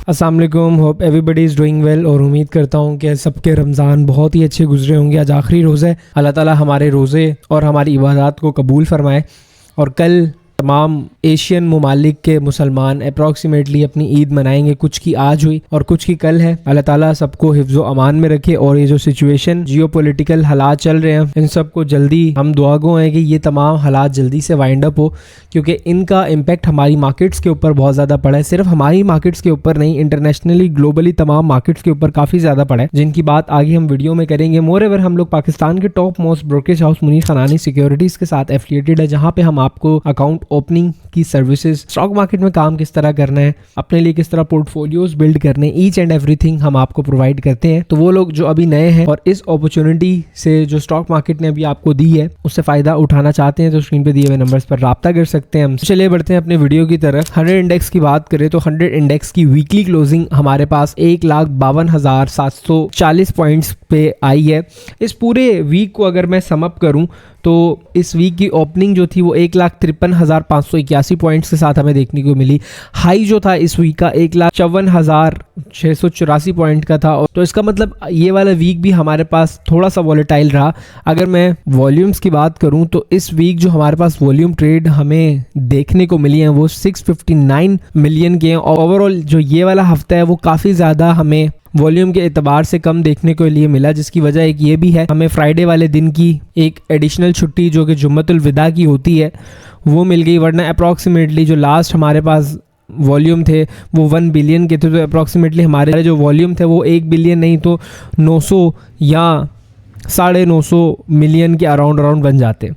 अस्सलाम वालेकुम, hope everybody is doing well. और उम्मीद करता हूँ कि सबके रमज़ान बहुत ही अच्छे गुजरे होंगे। आज आखिरी रोज़ा है। अल्लाह ताला हमारे रोज़े और हमारी इबादत को कबूल फरमाए। और कल तमाम एशियन ममालिक के मुसलमान अप्रॉक्सीमेटली अपनी ईद मनाएंगे। कुछ की आज हुई और कुछ की कल है। अल्लाह ताला सबको हिफ्ज़ो अमान में रखे। और ये जो सिचुएशन जियोपॉलिटिकल हालात चल रहे हैं, इन सब को जल्दी हम दुआगो हैं कि ये तमाम हालात जल्दी से वाइंड अप हो, क्योंकि इनका इम्पैक्ट हमारी मार्केट्स के ऊपर बहुत ज़्यादा पड़ा है। सिर्फ हमारी मार्केट्स के ऊपर नहीं, इंटरनेशनली ग्लोबली तमाम मार्केट्स के ऊपर काफ़ी ज़्यादा पड़ा है, जिनकी बात आगे हम वीडियो में करेंगे। मोरेवर हम लोग पाकिस्तान के top most brokerage house Munir Khanani securities के साथ एफिलिएटेड है, जहाँ पे हम आपको अकाउंट ओपनिंग की सर्विसेज, स्टॉक मार्केट में काम किस तरह करना है, अपने लिए किस तरह पोर्टफोलियोज बिल्ड करने, ईच एंड एवरीथिंग हम आपको प्रोवाइड करते हैं। तो वो लोग जो अभी नए हैं और इस अपॉर्चुनिटी से जो स्टॉक मार्केट ने अभी आपको दी है उससे फायदा उठाना चाहते हैं, तो स्क्रीन पे दिए हुए नंबर्स पर राब्ता कर सकते हैं। हम चलिए बढ़ते हैं अपने वीडियो की तरफ। 100 इंडेक्स की बात करें तो 100 इंडेक्स की वीकली क्लोजिंग हमारे पास 1,52,740 पॉइंट्स पे आई है। इस पूरे वीक को अगर मैं समअप करूं तो इस वीक की ओपनिंग जो थी वो 1,53,581 पॉइंट्स के साथ हमें देखने को मिली। हाई जो था इस वीक का 1,54,684 पॉइंट का था। तो इसका मतलब ये वाला वीक भी हमारे पास थोड़ा सा वॉलेटाइल रहा। अगर मैं वॉल्यूम्स की बात करूं तो इस वीक जो हमारे पास वॉल्यूम ट्रेड हमें देखने को मिली है वो 659 मिलियन के हैं। और ओवरऑल जो ये वाला हफ्ता है वो काफ़ी ज़्यादा हमें वॉल्यूम के एतबार से कम देखने को लिए मिला, जिसकी वजह एक ये भी है हमें फ्राइडे वाले दिन की एक एडिशनल छुट्टी जो कि जुम्मतुल विदा की होती है वो मिल गई। वरना अप्रॉक्सीमेटली जो लास्ट हमारे पास वॉल्यूम थे वो 1 बिलियन के थे, तो अप्रॉक्सीमेटली हमारे जो वॉल्यूम थे वो 1 बिलियन नहीं तो 900 या 950 मिलियन के अराउंड बन जाते।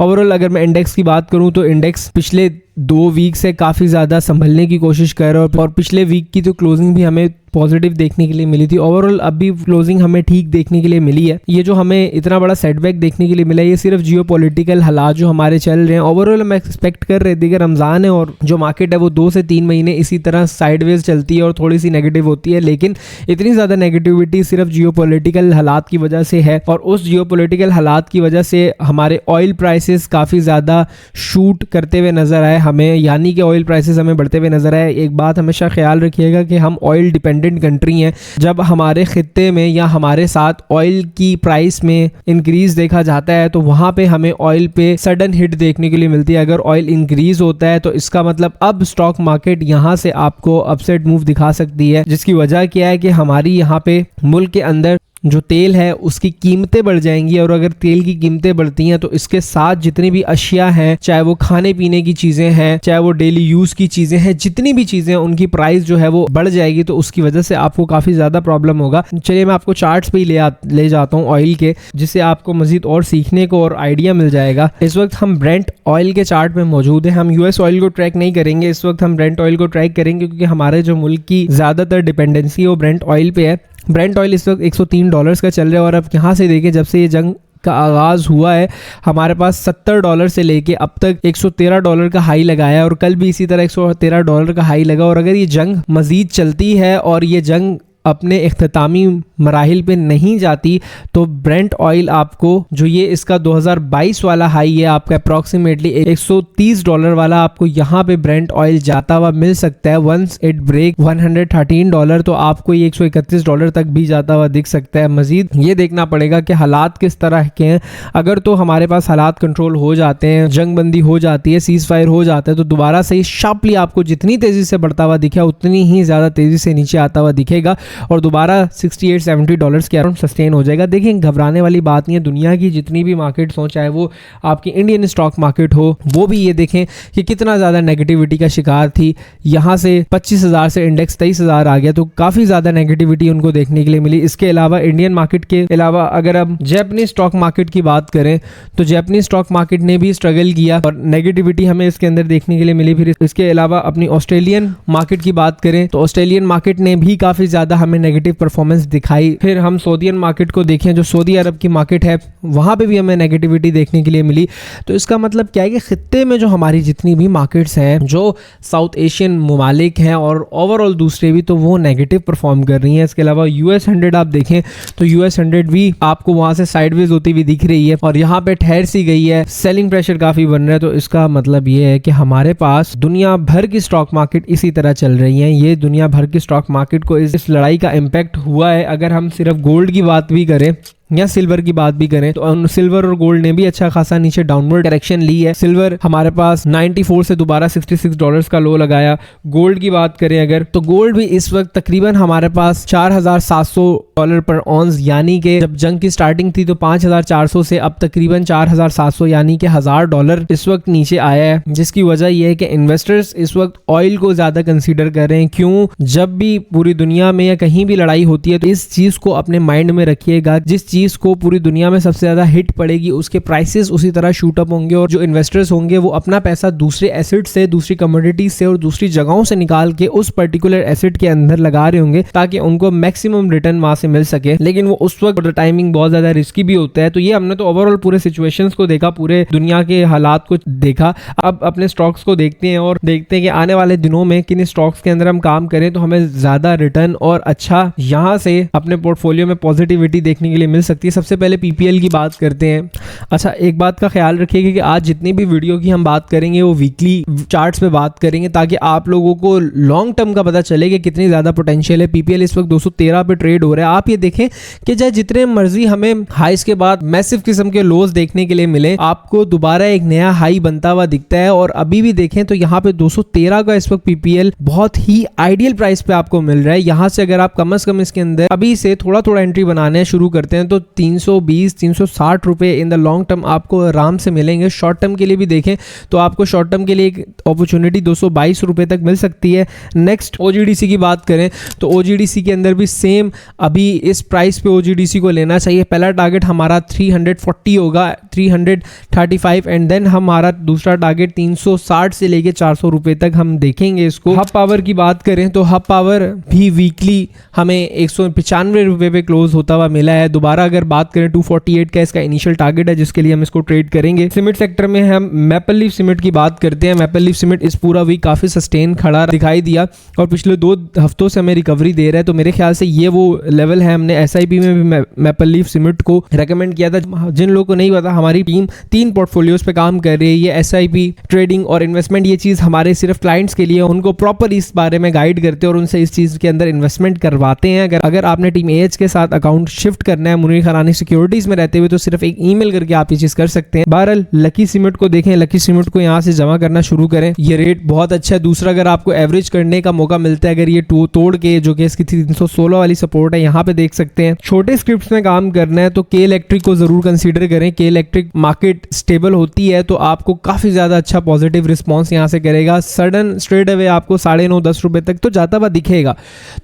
ओवरऑल अगर मैं इंडेक्स की बात करूं तो इंडेक्स पिछले 2 वीक से काफ़ी ज़्यादा संभलने की कोशिश कर रहा है और पिछले वीक की तो क्लोजिंग भी हमें पॉजिटिव देखने के लिए मिली थी। ओवरऑल अब भी क्लोजिंग हमें ठीक देखने के लिए मिली है। ये जो हमें इतना बड़ा सेटबैक देखने के लिए मिला है ये सिर्फ जियोपॉलिटिकल हालात जो हमारे चल रहे हैं। ओवरऑल हम एक्सपेक्ट कर रहे थे कि रमज़ान है और जो मार्केट है वो 2 से 3 महीने इसी तरह साइडवेज चलती है और थोड़ी सी नेगेटिव होती है, लेकिन इतनी ज़्यादा नेगेटिविटी सिर्फ जियोपॉलिटिकल हालात की वजह से है। और उस जियोपॉलिटिकल हालात की वजह से हमारे ऑयल प्राइसेस काफ़ी ज़्यादा शूट करते हुए नज़र आए हमें, यानी कि ऑयल प्राइसेस हमें बढ़ते हुए नज़र आए। एक बात हमेशा ख्याल रखिएगा कि हम ऑयल डिपेंडेंट कंट्री हैं। जब हमारे खित्ते में या हमारे साथ ऑयल की प्राइस में इंक्रीज देखा जाता है तो वहां पे हमें ऑयल पे सडन हिट देखने के लिए मिलती है। अगर ऑयल इंक्रीज होता है तो इसका मतलब अब स्टॉक मार्केट यहां से आपको अपसाइड मूव दिखा सकती है, जिसकी वजह क्या है कि हमारी यहाँ पे मुल्क के अंदर जो तेल है उसकी कीमतें बढ़ जाएंगी। और अगर तेल की कीमतें बढ़ती हैं तो इसके साथ जितनी भी अशिया हैं, चाहे वो खाने पीने की चीज़ें हैं, चाहे वो डेली यूज़ की चीज़ें हैं, जितनी भी चीज़ें हैं उनकी प्राइस जो है वो बढ़ जाएगी। तो उसकी वजह से आपको काफ़ी ज़्यादा प्रॉब्लम होगा। चलिए मैं आपको चार्ट्स पे ही ले जाता हूँ ऑयल के, जिससे आपको मजीद और सीखने को और आइडिया मिल जाएगा। इस वक्त हम ब्रेंट ऑयल के चार्ट में मौजूद हैं। हम यूएस ऑयल को ट्रैक नहीं करेंगे, इस वक्त हम ब्रेंट ऑयल को ट्रैक करेंगे क्योंकि हमारे जो मुल्क की ज़्यादातर डिपेंडेंसी है वो ब्रेंट ऑयल पे है। ब्रेंट ऑयल इस वक्त $103 का चल रहा है। और अब यहाँ से देखें, जब से ये जंग का आगाज़ हुआ है हमारे पास $70 से लेके अब तक $113 का हाई लगाया है और कल भी इसी तरह $113 का हाई लगा। और अगर ये जंग मज़ीद चलती है और ये जंग अपने इख्तितामी मराहिल पे नहीं जाती तो ब्रेंट ऑयल आपको जो ये इसका 2022 वाला हाई है आपका अप्रॉक्सीमेटली $130 वाला आपको यहाँ पे ब्रेंट ऑयल जाता हुआ मिल सकता है। वंस इट ब्रेक $113 तो आपको ये $131 तक भी जाता हुआ दिख सकता है। मजीद ये देखना पड़ेगा कि हालात किस तरह के हैं। अगर तो हमारे पास हालात कंट्रोल हो जाते हैं, जंग बंदी हो जाती है, सीज फायर हो जाता है, तो दोबारा से शार्पली आपको जितनी तेज़ी से बढ़ता हुआ दिखे उतनी ही ज़्यादा तेज़ी से नीचे आता हुआ दिखेगा और दोबारा $68-70 के अराउंड सस्टेन हो जाएगा। देखिए घबराने वाली बात नहीं है। दुनिया की जितनी भी मार्केट्स हो, चाहे वो आपकी इंडियन स्टॉक मार्केट हो, वो भी ये देखें कि कितना ज़्यादा नेगेटिविटी का शिकार थी। यहाँ से 25,000 से इंडेक्स 23,000 आ गया, तो काफ़ी ज़्यादा नेगेटिविटी उनको देखने के लिए मिली। इसके अलावा इंडियन मार्केट के अलावा अगर हम जैपनीज स्टॉक मार्केट की बात करें तो जैपनीज स्टॉक मार्केट ने भी स्ट्रगल किया और नेगेटिविटी हमें इसके अंदर देखने के लिए मिली। फिर इसके अलावा अपनी ऑस्ट्रेलियन मार्केट की बात करें तो ऑस्ट्रेलियन मार्केट ने भी काफ़ी ज़्यादा हमें नेगेटिव परफॉर्मेंस दिखाई। फिर हम सऊदीयन मार्केट को देखें, जो सऊदी अरब की मार्केट है वहाँ पे भी हमें नेगेटिविटी देखने के लिए मिली। तो इसका मतलब क्या है कि खित्ते में जो हमारी जितनी भी मार्केट्स हैं, जो साउथ एशियन ममालिक हैं और ओवरऑल दूसरे भी, तो वो नेगेटिव परफॉर्म कर रही हैं। इसके अलावा US 100 आप देखें तो US 100 भी आपको वहाँ से साइडवेज होती हुई दिख रही है और यहाँ पे ठहर सी गई है। सेलिंग प्रेशर काफ़ी बन रहा है। तो इसका मतलब ये है कि हमारे पास दुनिया भर की स्टॉक मार्केट इसी तरह चल रही है। ये दुनिया भर की स्टॉक मार्केट को इस लड़ाई का इम्पैक्ट हुआ है। अगर हम सिर्फ गोल्ड की बात भी करें या सिल्वर की बात भी करें तो सिल्वर और गोल्ड ने भी अच्छा खासा नीचे डाउनवर्ड डायरेक्शन ली है। सिल्वर हमारे पास 94 से दोबारा $66 का लो लगाया। गोल्ड की बात करें अगर, तो गोल्ड भी इस वक्त तकरीबन हमारे पास $4,700 पर ऑन्स, यानी कि जब जंग की स्टार्टिंग थी तो 5,400 से अब तकरीबन 4,700 यानी कि $1,000 इस वक्त नीचे आया है। जिसकी वजह यह है कि इन्वेस्टर्स इस वक्त ऑयल को ज्यादा कंसीडर कर रहे हैं। क्यों? जब भी पूरी दुनिया में या कहीं भी लड़ाई होती है तो इस चीज को अपने माइंड में रखिएगा, जिस चीज को पूरी दुनिया में सबसे ज्यादा हिट पड़ेगी उसके प्राइसेस उसी तरह शूट अप होंगे और जो इन्वेस्टर्स होंगे वो अपना पैसा दूसरे एसेट से, दूसरी कमोडिटी से और दूसरी जगहों से निकाल के उस पर्टिकुलर एसेट के अंदर लगा रहे होंगे ताकि उनको मैक्सिमम रिटर्न वहां से मिल सके। लेकिन वो उस वक्त टाइमिंग बहुत ज्यादा रिस्की भी होता है। तो ये हमने तो ओवरऑल पूरे सिचुएशंस को देखा, पूरे दुनिया के हालात को देखा। अब अपने स्टॉक्स को देखते हैं और देखते हैं कि आने वाले दिनों में किन स्टॉक्स के अंदर हम काम करें तो हमें ज्यादा रिटर्न और अच्छा यहां से अपने पोर्टफोलियो में पॉजिटिविटी देखने के लिए मिल सकती है। सबसे पहले PPL की बात करते हैं। अच्छा, एक बात का ख्याल रखिएगा कि आज जितनी भी वीडियो की हम बात करेंगे वो वीकली चार्ट्स पे बात करेंगे ताकि आप लोगों को लॉन्ग टर्म का पता चले कि कितनी ज़्यादा पोटेंशियल है। PPL इस वक्त 213 पे ट्रेड हो रहा है। आप ये देखें कि चाहे जितने मर्जी हमें हाइस के बाद मैसिव किस्म के लोज देखने के लिए मिले, आपको दोबारा एक नया हाई बनता हुआ दिखता है। और अभी भी देखें तो यहाँ पे 213 का इस वक्त PPL बहुत ही आइडियल प्राइस पे आपको मिल रहा है। यहाँ से अगर आप कम से कम इसके अंदर अभी से थोड़ा थोड़ा एंट्री बनाने शुरू करते हैं तो 320-360 रुपए इन द लॉन्ग टर्म आपको आराम से मिलेंगे। शॉर्ट टर्म के लिए भी देखें तो आपको शॉर्ट टर्म के लिए एक अपॉर्चुनिटी 222 रुपए तक मिल सकती है। नेक्स्ट OGDC की बात करें तो OGDC के अंदर भी सेम अभी इस प्राइस पे OGDC को लेना चाहिए। पहला टारगेट हमारा 340 होगा, 335 एंड देन हमारा दूसरा टारगेट 360 से लेके 400 रुपए तक हम देखेंगे इसको। हब पावर की बात करें तो हब पावर भी वीकली हमें 195 रुपए पे क्लोज होता हुआ मिला है। दोबारा अगर बात करें 248 का इसका इनिशियल टारगेट है जिसके लिए हम इसको ट्रेड करेंगे। सीमेंट सेक्टर में हम मैपल लीफ सीमेंट की बात करते हैं। मैपल लीफ सीमेंट इस पूरा वीक काफी सस्टेन खड़ा दिखाई दिया और पिछले 2 हफ्तों से हमें रिकवरी दे रहा है। तो मेरे ख्याल से ये वो लेवल है। हमने SIP में भी मैपल लीफ सीमेंट को रेकमेंड किया था। जिन लोगों को नहीं पता, हमारी टीम 3 पोर्टफोलियोज पे काम कर रही है। ये SIP, ट्रेडिंग और इन्वेस्टमेंट, ये चीज हमारे सिर्फ क्लाइंट्स के लिए, उनको प्रॉपर इस बारे में गाइड करते हैं और उनसे इस चीज के अंदर इन्वेस्टमेंट करवाते हैं। अगर आपने टीम AH के साथ अकाउंट शिफ्ट करना है मुनीर खरानी सिक्योरिटीज में रहते हुए तो सिर्फ एक ईमेल करके आप ये चीज कर सकते हैं। बहरहाल लकी सीमेंट को देखें, लकी सीमेंट को यहाँ से जमा करना शुरू करें। ये रेट बहुत अच्छा है। दूसरा, अगर आपको एवरेज करने का मौका मिलता है, अगर ये तोड़ के जो कि इसकी 316 वाली सपोर्ट है यहाँ पे देख सकते हैं। छोटे स्क्रिप्ट्स में काम करना है तो के इलेक्ट्रिक को जरूर कंसीडर करें। के इलेक्ट्रिक मार्केट स्टेबल होती है तो आपको काफी ज्यादा अच्छा पॉजिटिव रिस्पॉन्स यहाँ से करेगा। सडन स्ट्रेट अवे आपको 9.5-10 रुपए तक तो जाता हुआ दिखेगा।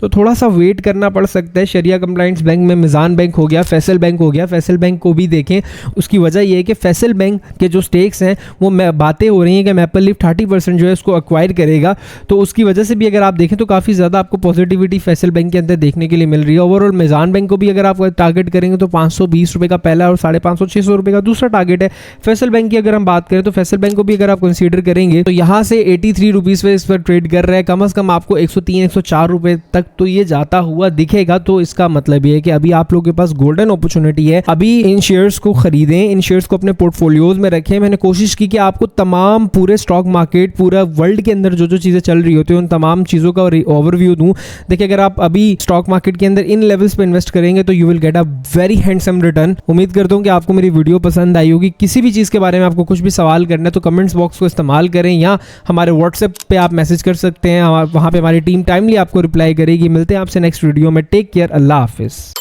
तो थोड़ा सा वेट करना पड़ सकता है। शरिया कंप्लाइंस बैंक में मिजान बैंक हो गया, फैसल बैंक हो गया। फैसल बैंक को भी देखें, उसकी वजह यह है कि फैसल बैंक के जो स्टेक्स हैं वो बातें हो रही हैं कि मैपल लीफ 30% जो है उसको एक्वायर करेगा। तो उसकी वजह से भी अगर आप देखें तो काफ़ी ज़्यादा आपको पॉजिटिविटी फैसल बैंक के अंदर देखने के लिए मिल रही है। ओवरऑल मिजान बैंक को भी अगर आप टारगेट करेंगे तो 520 रुपये का पहला और 550-600 रुपये का दूसरा टारगेट है। फैसल बैंक की अगर हम बात करें तो फैसल बैंक को भी अगर आप कंसीडर करेंगे तो यहाँ से 83 रुपीज़ पे इस पर ट्रेड कर रहा है। कम से कम आपको 103-104 रुपये तक तो ये जाता हुआ दिखेगा। तो इसका मतलब ये है कि अभी आप लोगों के पास गोल्डन अपॉर्चुनिटी है। अभी इन शेयर्स को खरीदें, इन शेयर्स को अपने पोर्टफोलियोज में रखें। मैंने कोशिश की कि आपको तमाम पूरे स्टॉक मार्केट, पूरा वर्ल्ड के अंदर जो जो चीज़ें चल रही होती है उन तमाम चीज़ों का ओवरव्यू दूं। देखिए, अगर आप अभी स्टॉक मार्केट के अंदर इन लेवल्स पे इन्वेस्ट करेंगे तो you will get a very handsome return. उम्मीद करता हूँ कि आपको मेरी वीडियो पसंद आई होगी। किसी भी चीज़ के बारे में आपको कुछ भी सवाल करना है तो कमेंट्स बॉक्स को इस्तेमाल करें या हमारे व्हाट्सएप पे आप मैसेज कर सकते हैं। वहाँ पे हमारी टीम टाइमली आपको रिप्लाई करेगी। मिलते हैं आपसे नेक्स्ट वीडियो में। टेक केयर, अल्लाह हाफिज़।